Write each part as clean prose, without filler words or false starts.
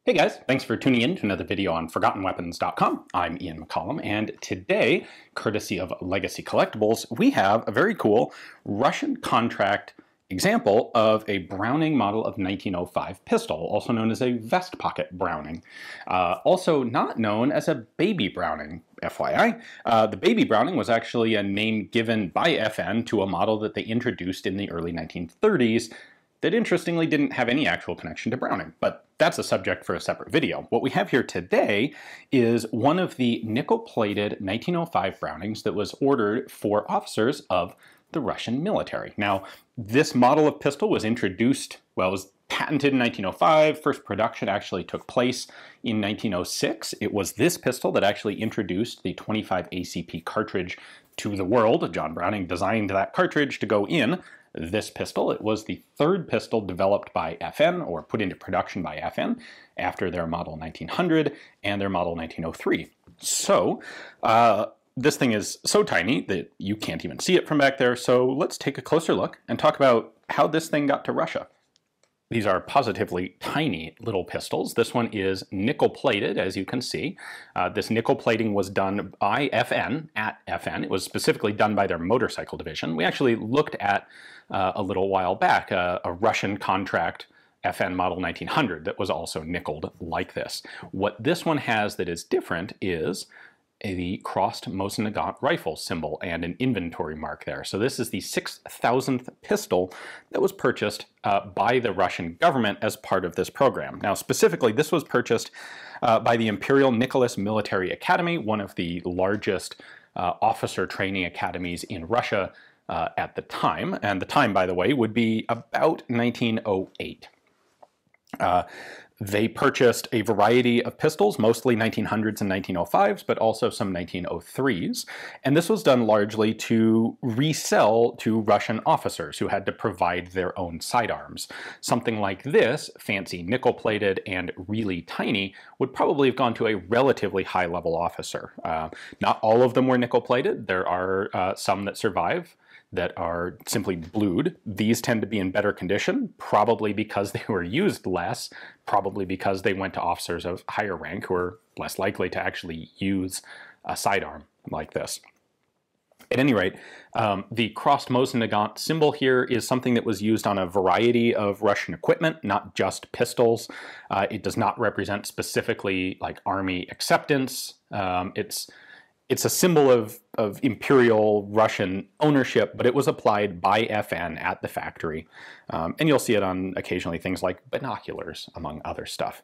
Hey guys, thanks for tuning in to another video on ForgottenWeapons.com. I'm Ian McCollum, and today, courtesy of Legacy Collectibles, we have a very cool Russian contract example of a Browning model of 1905 pistol, also known as a vest pocket Browning. Also not known as a baby Browning, FYI. The baby Browning was actually a name given by FN to a model that they introduced in the early 1930s that interestingly didn't have any actual connection to Browning, but that's a subject for a separate video. What we have here today is one of the nickel-plated 1905 Brownings that was ordered for officers of the Russian military. Now, this model of pistol was introduced, well, it was patented in 1905. First production actually took place in 1906. It was this pistol that actually introduced the 25 ACP cartridge to the world. John Browning designed that cartridge to go in this pistol. It was the third pistol developed by FN, or put into production by FN, after their Model 1900 and their Model 1903. So, this thing is so tiny that you can't even see it from back there, so let's take a closer look and talk about how this thing got to Russia. These are positively tiny little pistols. This one is nickel-plated, as you can see. This nickel plating was done by FN, at FN. It was specifically done by their motorcycle division. We actually looked at, a little while back, a Russian contract FN Model 1900 that was also nickeled like this. What this one has that is different is the crossed Mosin-Nagant rifle symbol and an inventory mark there. So this is the 6,000th pistol that was purchased by the Russian government as part of this program. Now specifically, this was purchased by the Imperial Nicholas Military Academy, one of the largest officer training academies in Russia at the time. And the time, by the way, would be about 1908. They purchased a variety of pistols, mostly 1900s and 1905s, but also some 1903s. And this was done largely to resell to Russian officers who had to provide their own sidearms. Something like this, fancy nickel-plated and really tiny, would probably have gone to a relatively high-level officer. Not all of them were nickel-plated. There are some that survive that are simply blued. These tend to be in better condition, probably because they were used less, probably because they went to officers of higher rank who are less likely to actually use a sidearm like this. At any rate, the crossed Mosin-Nagant symbol here is something that was used on a variety of Russian equipment, not just pistols. It does not represent specifically like army acceptance. It's a symbol of imperial Russian ownership, but it was applied by FN at the factory. And you'll see it on occasionally things like binoculars, among other stuff.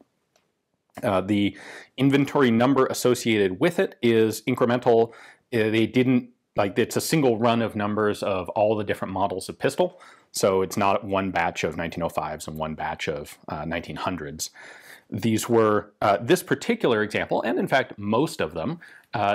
The inventory number associated with it is incremental. They didn't, like, it's a single run of numbers of all the different models of pistol. So it's not one batch of 1905s and one batch of 1900s. These were, this particular example, and in fact most of them,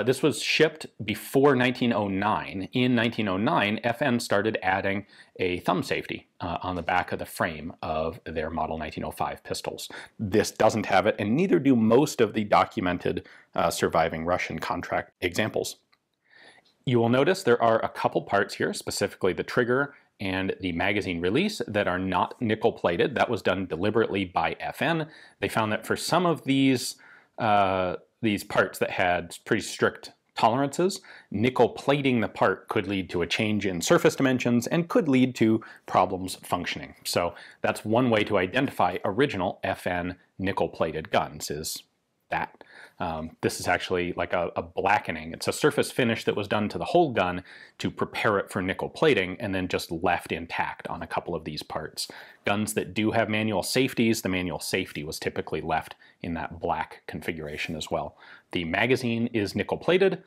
this was shipped before 1909. In 1909, FN started adding a thumb safety on the back of the frame of their Model 1905 pistols. This doesn't have it, and neither do most of the documented surviving Russian contract examples. You will notice there are a couple parts here, specifically the trigger and the magazine release, that are not nickel-plated. That was done deliberately by FN. They found that for some of these parts that had pretty strict tolerances, nickel plating the part could lead to a change in surface dimensions and could lead to problems functioning. So that's one way to identify original FN nickel-plated guns, is that. This is actually like a blackening. It's a surface finish that was done to the whole gun to prepare it for nickel plating and then just left intact on a couple of these parts. Guns that do have manual safeties, the manual safety was typically left in that black configuration as well. The magazine is nickel plated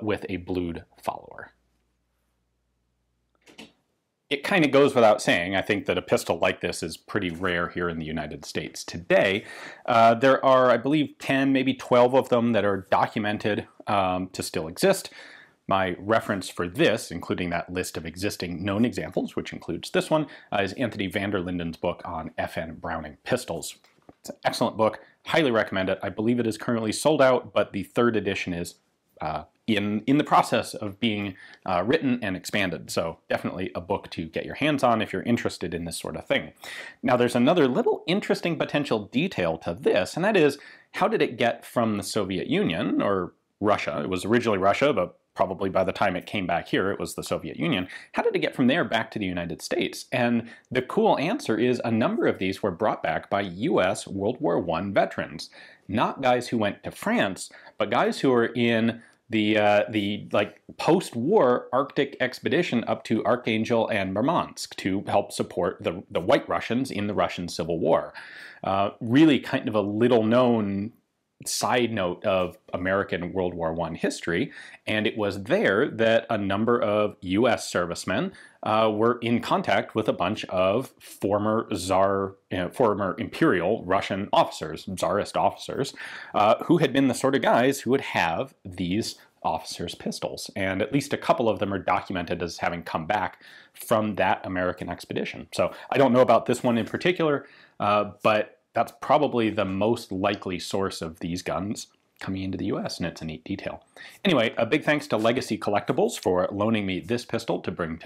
with a blued follower. It kind of goes without saying, I think, that a pistol like this is pretty rare here in the United States today. There are, I believe, 10, maybe 12 of them that are documented to still exist. My reference for this, including that list of existing known examples, which includes this one, is Anthony van der Linden's book on FN Browning pistols. It's an excellent book. Highly recommend it. I believe it is currently sold out, but the third edition is in the process of being written and expanded. So definitely a book to get your hands on if you're interested in this sort of thing. Now there's another little interesting potential detail to this, and that is, how did it get from the Soviet Union, or Russia? It was originally Russia, but probably by the time it came back here, it was the Soviet Union. How did it get from there back to the United States? And the cool answer is a number of these were brought back by US World War I veterans. Not guys who went to France, but guys who were in the like post-war Arctic expedition up to Archangel and Murmansk to help support the White Russians in the Russian Civil War. Really kind of a little-known side note of American World War I history, and it was there that a number of US servicemen were in contact with a bunch of former former imperial Russian officers, Tsarist officers, who had been the sort of guys who would have these officers' pistols. And at least a couple of them are documented as having come back from that American expedition. So I don't know about this one in particular, but that's probably the most likely source of these guns coming into the US, and it's a neat detail. Anyway, a big thanks to Legacy Collectibles for loaning me this pistol to bring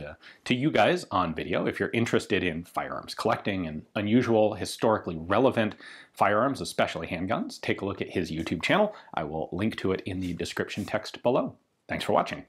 to you guys on video. If you're interested in firearms collecting and unusual, historically relevant firearms, especially handguns, take a look at his YouTube channel. I will link to it in the description text below. Thanks for watching.